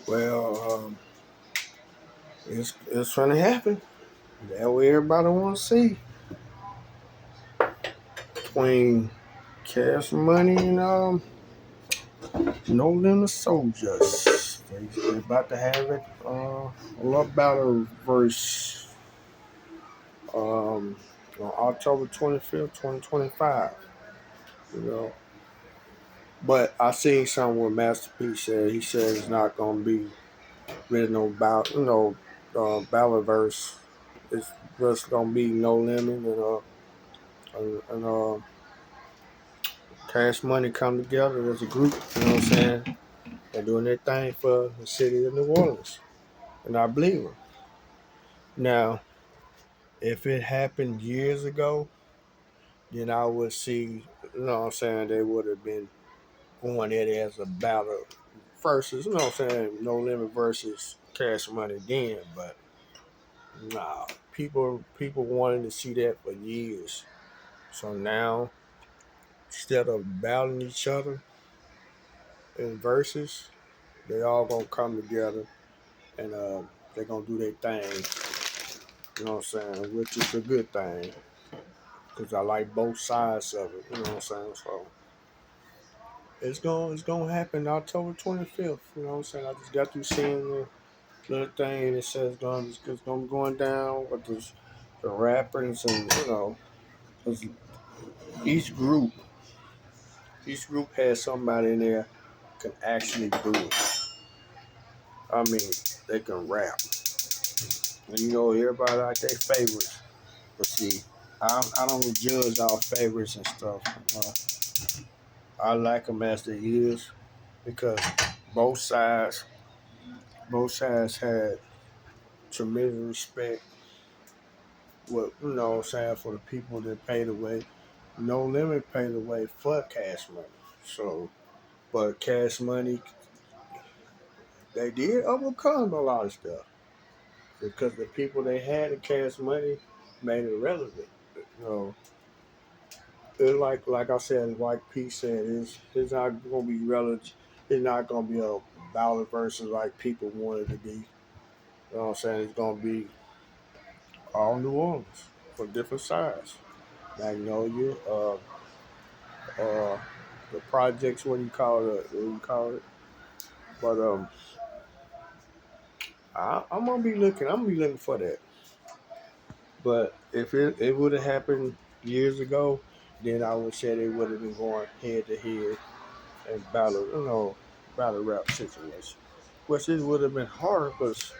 Well, it's gonna happen. That's what everybody want to see between Cash Money and No Limit Soldiers. They about to have it. A lot battle verse on October 25th, 2025. You know, but I seen something where Master P said he said it's not gonna be really no battle verse. It's just gonna be No Limit and Cash Money come together as a group. You know what I'm saying? They're doing their thing for the city of New Orleans, and I believe them. Now, if it happened years ago, then I would see. You know what I'm saying? They would have been going at it as a battle versus. You know what I'm saying? No Limit versus Cash Money then, but nah, people wanted to see that for years. So now, instead of battling each other in verses, they all gonna come together and they're gonna do their thing. You know what I'm saying? Which is a good thing because I like both sides of it. You know what I'm saying? So it's gonna happen October 25th. You know what I'm saying? I just got through seeing the little thing that says it's gonna be going down with the rappers and 'cause each group each group has somebody in there can actually do it. I mean, they can rap. And everybody like their favorites. But see, I don't judge our favorites and stuff. I like them as they is because both sides both sides had tremendous respect. What what I'm saying, for the people that paid the way. No Limit paid the way for Cash Money. So, but Cash Money, they did overcome a lot of stuff because the people they had in Cash Money made it relevant. You know, like I said, like P said, it's not gonna be relative. It's not gonna be a ballot versus like people wanted to be. You know what I'm saying? It's gonna be all New Orleans from different sides. Magnolia, uh, the projects. What do you call it? What do you call it? But I'm gonna be looking. I'm gonna be looking for that. But if it would have happened years ago, then I would say they would have been going head to head and battle rap situation. Which it would have been hard because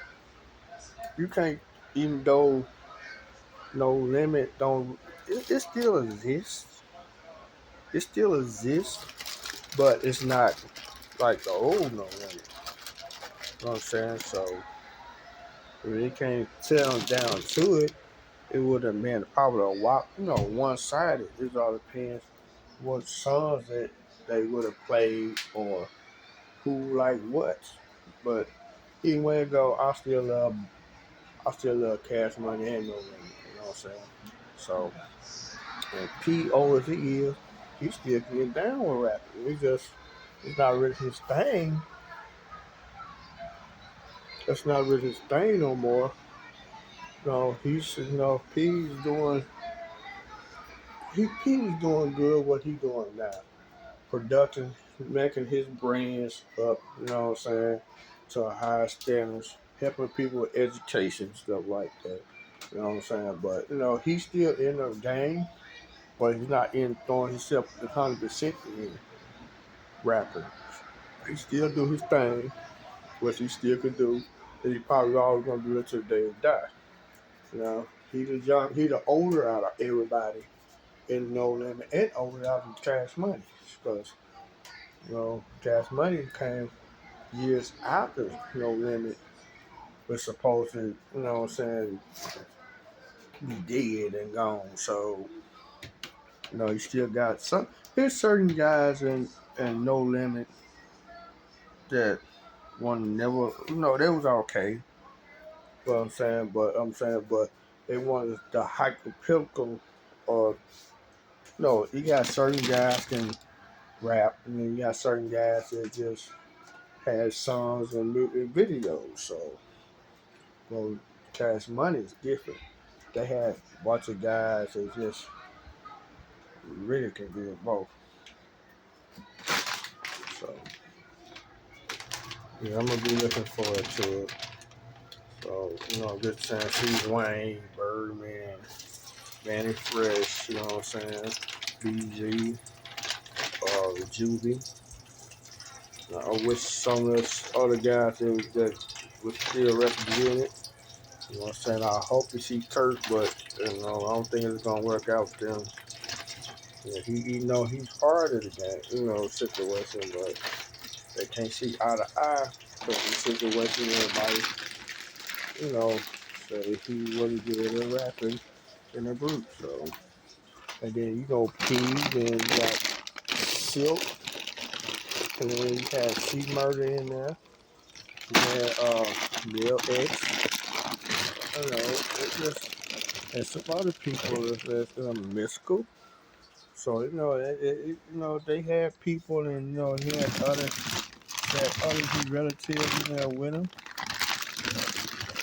you can't, even though No Limit don't, it still exists. It still exists, but it's not like the old No Limit. You know what I'm saying? So if they can't tell them down to it, it would have been probably one sided. It all depends what songs that they would have played or who like what. But either way it go, I still love Cash Money and No Limit. You know what I'm saying? So, and P old as he is, he still getting down with rapping. It's not really his thing. That's not really his thing no more. No, P's doing P's doing good what he doing now. Production, making his brands up, you know what I'm saying, to a higher standards, helping people with education, stuff like that. You know what I'm saying? But he's still in the game, but he's not in throwing himself 100% in rapping. He still do his thing, which he still can do, and he probably always gonna do it till the day he die. He the older out of everybody in No Limit and older out of Cash Money. Because, Cash Money came years after No Limit was supposed to, what I'm saying, be dead and gone. So, you still got some. There's certain guys in No Limit that one never, they was okay. But they wanted the hyper-pinnacle or no, you got certain guys can rap, and then you got certain guys that just had songs and videos. So, well, Cash Money is different. They had a bunch of guys that just really can do it both. So, yeah, I'm gonna be looking forward to it. So, good chance to see Wayne, Birdman, Manny Fresh, you know what I'm saying? BG, Juvie. I wish some of the other guys that was still represented. You know what I'm saying? I hope to see Turk, but I don't think it's gonna work out with them. Yeah, he's part of the game, situation, but they can't see eye to eye because the situation everybody, you know, say he really good at rapping in a group. So, and then P, then you got Silk, and then you had C Murder in there. You had Lil X. It's just and some other people that's mystical. So they had people, and he had other relatives in there with him.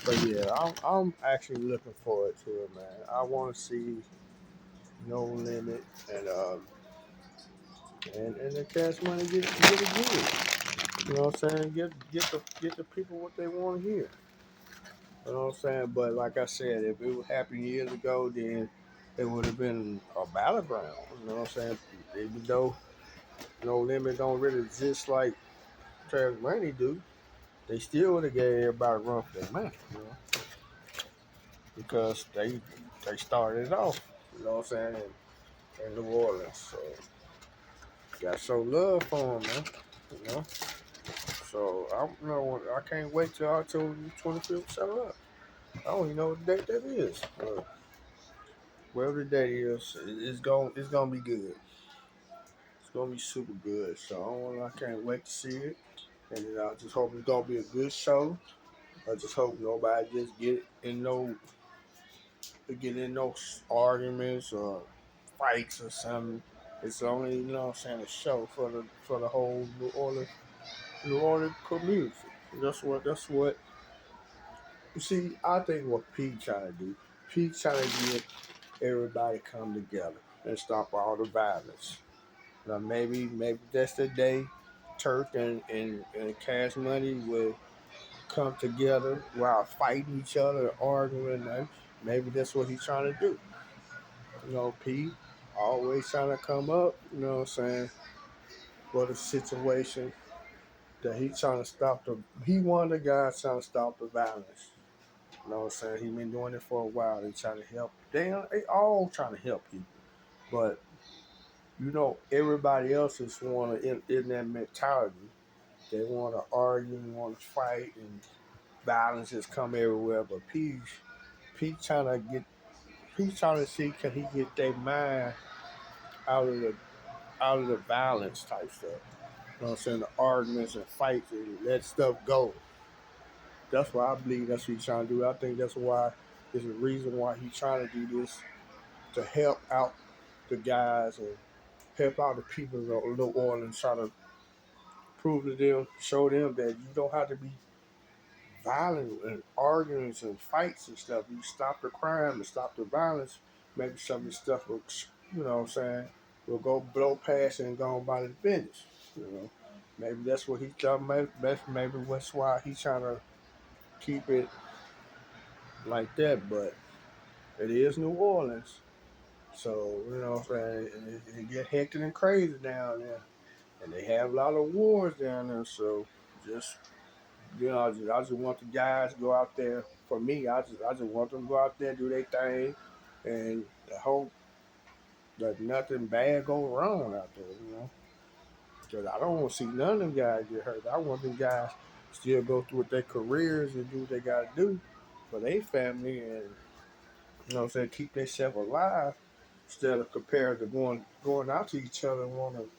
But yeah, I'm actually looking forward to it, man. I want to see No Limit and the Cash Money get it good. You know what I'm saying? Get the people what they want to hear. You know what I'm saying? But like I said, if it would happen years ago, then it would have been a battleground. You know what I'm saying? Even though No Limit don't really exist like Travis Money do, they still would have gave everybody a run for their money, because they started it off. You know what I'm saying? In New Orleans, so got so love for them, man. You know. So I can't wait till October 25th set up. I don't even know what date that is. Whatever the date is, it's gonna be good. It's gonna be super good. So I can't wait to see it. And I just hope it's gonna be a good show. I just hope nobody just get in no arguments or fights or something. It's only, a show for the whole New Orleans community. That's what you see. I think what Pete trying to do. Pete trying to get everybody come together and stop all the violence. Now maybe that's the day Turk and Cash Money will come together while fighting each other, arguing. And maybe that's what he's trying to do. Pete always trying to come up, what I'm saying, for the situation that he trying to stop he one of the guys trying to stop the violence. You know what I'm saying? He been doing it for a while. They trying to help. They all trying to help people. But everybody else is want to in that mentality. They want to argue, want to fight, and violence just come everywhere. But Pete trying to get, Pete trying to see can he get their mind out of the violence type stuff. You know what I'm saying? The arguments and fights and let stuff go. That's why I believe that's what he's trying to do. I think that's why there's a reason why he's trying to do this to help out the guys and help out the people of New Orleans, try to prove to them, show them that you don't have to be violent and arguments and fights and stuff. You stop the crime and stop the violence. Maybe some of the stuff will, what I'm saying, will go blow past and go on by the business. You know, maybe that's what he's talking about. Maybe that's why he's trying to keep it like that. But it is New Orleans, so what I'm saying, it get hectic and crazy down there, and they have a lot of wars down there. So just I just want the guys to go out there. For me, I just want them to go out there, do their thing, and hope that nothing bad go wrong out there. Because I don't want to see none of them guys get hurt. I want them guys still go through with their careers and do what they got to do for their family, and what I'm saying, keep themselves alive instead of compared to going out to each other and want to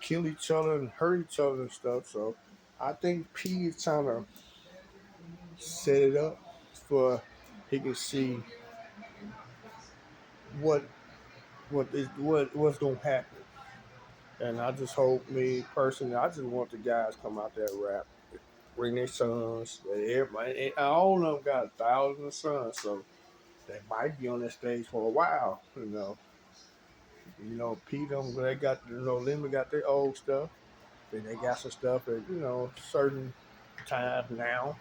kill each other and hurt each other and stuff. So I think P is trying to set it up for he can see what what's gonna happen. And I just hope, me personally, I just want the guys come out there and rap bring their sons. Everybody, all of them got thousands of sons, so they might be on that stage for a while. Pete them they got Lemon got their old stuff. Then they got some stuff at certain times now,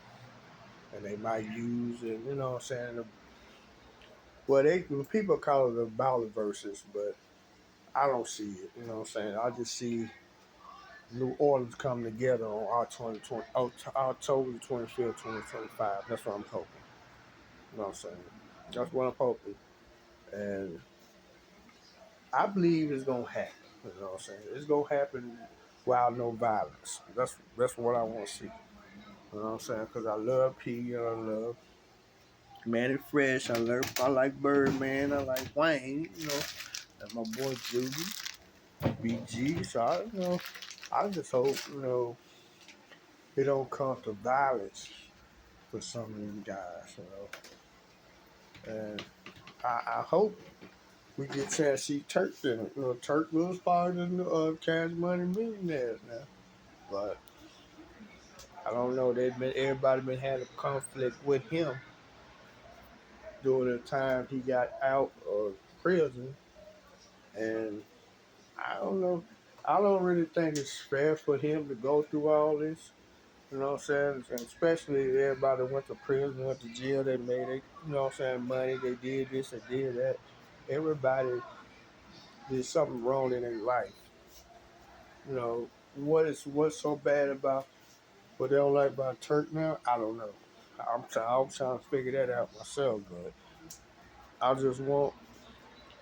and they might use it. You know what I'm saying? Well, people call it the Ballad verses, but I don't see it. You know what I'm saying? I just see New Orleans come together on October 25th, 2025. That's what I'm hoping. You know what I'm saying? That's what I'm hoping. And I believe it's going to happen. You know what I'm saying? It's going to happen while no violence. That's what I want to see. You know what I'm saying? Because I love P and I love Manny Fresh. I like Birdman. I like Wayne. And my boy Judy, BG. So I just hope it don't come to violence for some of them guys. And I hope we get a chance to see Turk in it. Turk was part of the Cash Money Millionaires now, but I don't know. Everybody been having a conflict with him during the time he got out of prison, and I don't know. I don't really think it's fair for him to go through all this. You know what I'm saying? And especially everybody went to prison, went to jail, they made it, money, they did this, they did that. Everybody did something wrong in their life. What's so bad about what they don't like about Turk now? I don't know. I'm trying to figure that out myself, but I just want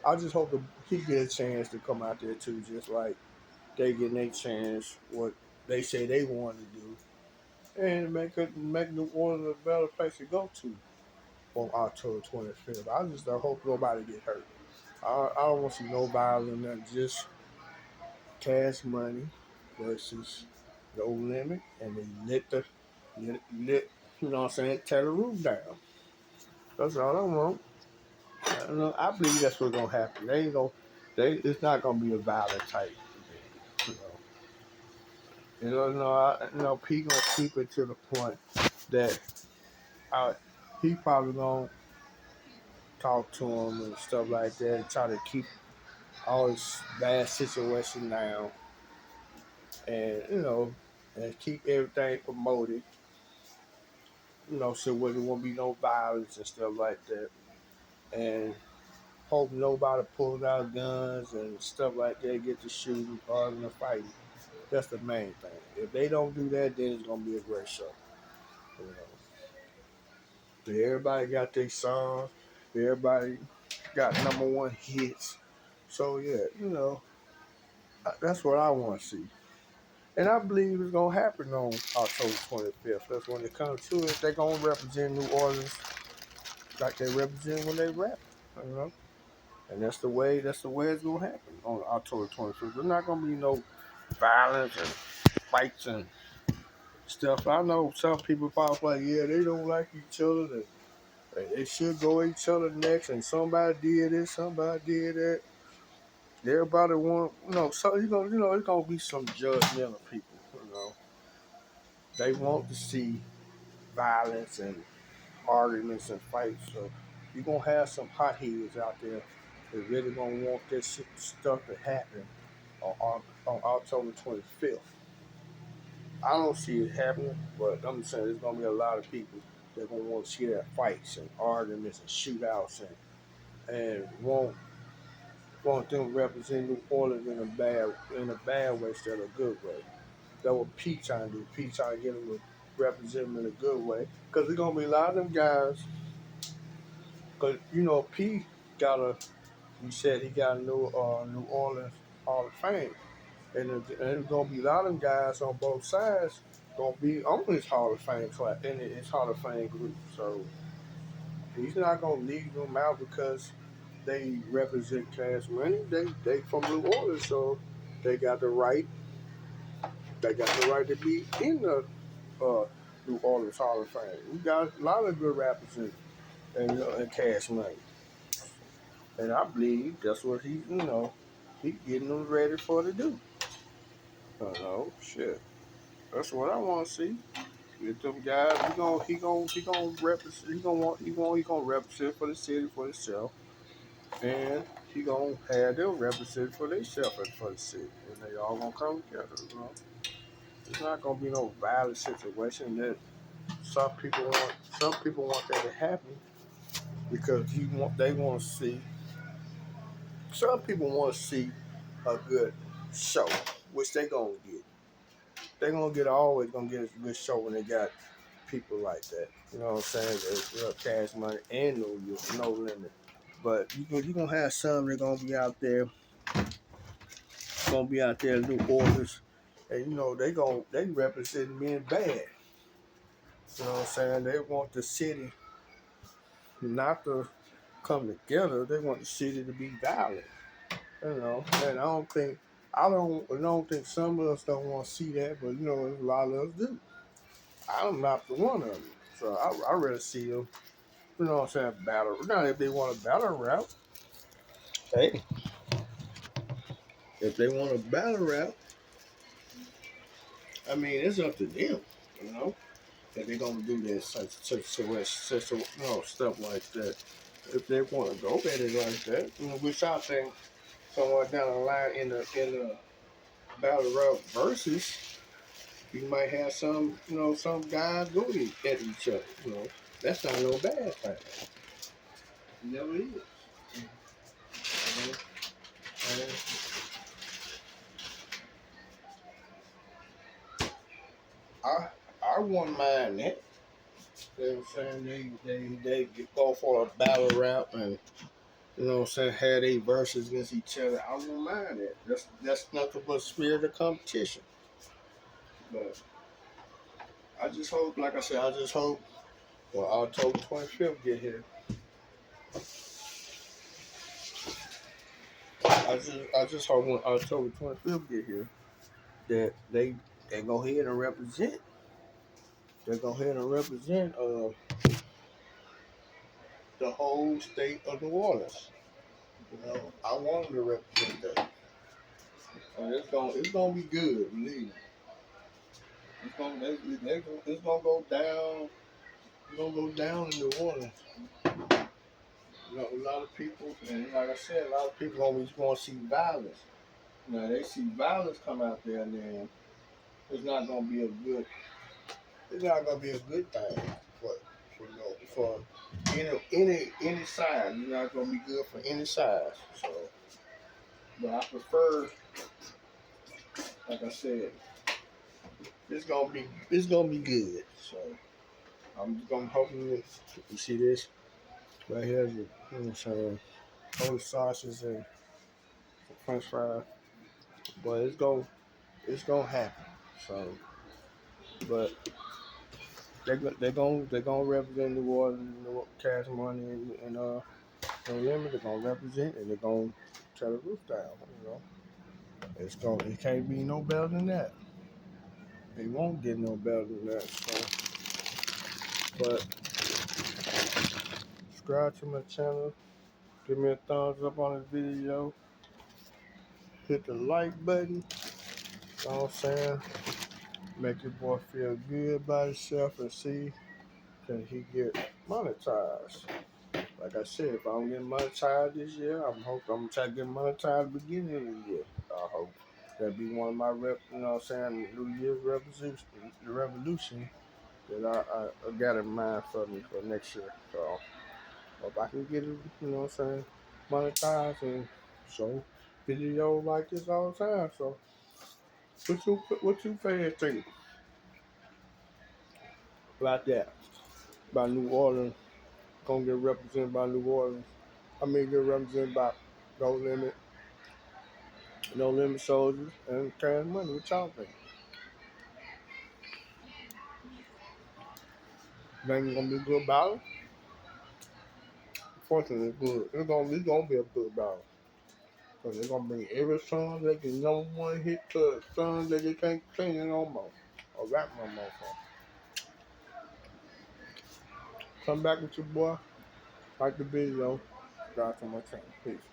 I just hope that he get a chance to come out there too, just like they getting a chance what they say they want to do, and make New Orleans a better place to go to on October 25th. I just don't hope nobody get hurt. I don't want to see no violence, nothing, just Cash Money versus No Limit, and they lit, you know what I'm saying, tear the roof down. That's all I want. I believe that's what's gonna happen. They ain't gonna, it's not gonna be a violent type event. Pete gonna keep it to the point that he probably gonna talk to him and stuff like that, and try to keep all this bad situation down, and and keep everything promoted. So there won't be no violence and stuff like that, and hope nobody pulls out guns and stuff like that, get to shooting, arguing, and fighting. That's the main thing. If they don't do that, then it's gonna be a great show. You Everybody got their songs. Everybody got #1 hits. So yeah, that's what I want to see. And I believe it's gonna happen on October 25th. That's when it comes to it. They're gonna represent New Orleans like they represent when they rap. You know, and that's the way. That's the way it's gonna happen on October 25th. There's not gonna be no violence and fights and stuff. I know some people probably like, yeah, they don't like each other. They should go at each other next, and somebody did this, somebody did that. Everybody want, so it's gonna be some judgmental people. They want to see violence and arguments and fights. So you're gonna have some hotheads out there that really gonna want this stuff to happen on October 25th. I don't see it happening, but I'm saying there's gonna be a lot of people that gonna want to see that fights and arguments and shootouts and want them to represent New Orleans in a bad way instead of a good way. That's what Pete trying to do. Pete trying to get them to represent them in a good way. Because there's gonna be a lot of them guys. Because Pete got he said he got a New Orleans Hall of Fame, and there's gonna be a lot of them guys on both sides gonna be on his Hall of Fame class in his Hall of Fame group. So he's not gonna leave them out because they represent Cash Money. They from New Orleans, so they got the right. They got the right to be in the New Orleans Hall of Fame. We got a lot of good rappers in Cash Money, and I believe that's what he getting them ready for to do. Shit. That's what I want to see. With them guys, he gonna represent. He gonna represent for the city for himself, and he gonna have them represent for themselves and for the city, and they all gonna come together. You know, it's not gonna be no violent situation that some people want. Some people want that to happen because they want to see. Some people want to see a good show, which they gonna get. They gonna get always gonna get a good show when they got people like that. You know what I'm saying? There's real cash money and no limit. But you gonna have some that gonna be out there New Orleans, and they represent being bad. You know what I'm saying? They want the city not to come together. They want the city to be violent. You know, and I don't think some of us don't want to see that, but a lot of us do. I'm not the one of them, so I rather see them. You know what I'm saying? Battle. Now, if they want a battle rap, hey, if they want a battle rap, I mean, it's up to them. You know, if they're gonna do this stuff like that. If they want to go at it like that, which I think somewhere down the line in the battle rap versus, you might have some guys go at each other. That's not no bad thing. It never is. You know? And I I wouldn't mind that. You know what I'm saying? They go for a battle rap and have they verses against each other. I wouldn't mind that. That's nothing but spirit of competition. But I just hope, like I said, when October 25th get here, I just hope when October 25th get here that they go ahead and represent. They go ahead and represent the whole state of New Orleans. I want them to represent that. And it's gonna be good, believe me. It's gonna go down. It's gonna go down in New Orleans. A lot of people, and like I said, a lot of people always want to see violence. Now they see violence come out there, and then it's not gonna be a good. It's not gonna be a good thing for any side. It's not gonna be good for any side. So, but I prefer, like I said, it's gonna be good. So I'm hoping that you see this right here. So whole sausages and French fries, but it's gonna happen. So, but they gonna represent New Orleans, Cash Money, and No Limit. They're gonna represent, and they're gonna tear the roof down. It can't be no better than that. It won't get no better than that. So, but subscribe to my channel. Give me a thumbs up on this video. Hit the like button. You know what I'm saying? Make your boy feel good about himself and see can he get monetized. Like I said, if I'm getting monetized this year, I'm gonna try to get monetized at the beginning of the year. I hope that'll be one of my New Year's revolution that I got in mind for me for next year. So hope I can get it, monetized and show videos like this all the time. So what you fans think about that? About New Orleans gonna get represented by New Orleans? I mean, get represented by No Limit, No Limit Soldiers, and Cash Money. What y'all think? Think it's gonna be a good battle? Fortunately, it's good. It's gonna be a good battle. Cause they're gonna bring every song they can number one hit to a song that they can't sing it no more. Or rap no more. So. Come back with your boy. Like the video. Subscribe to my channel. Peace.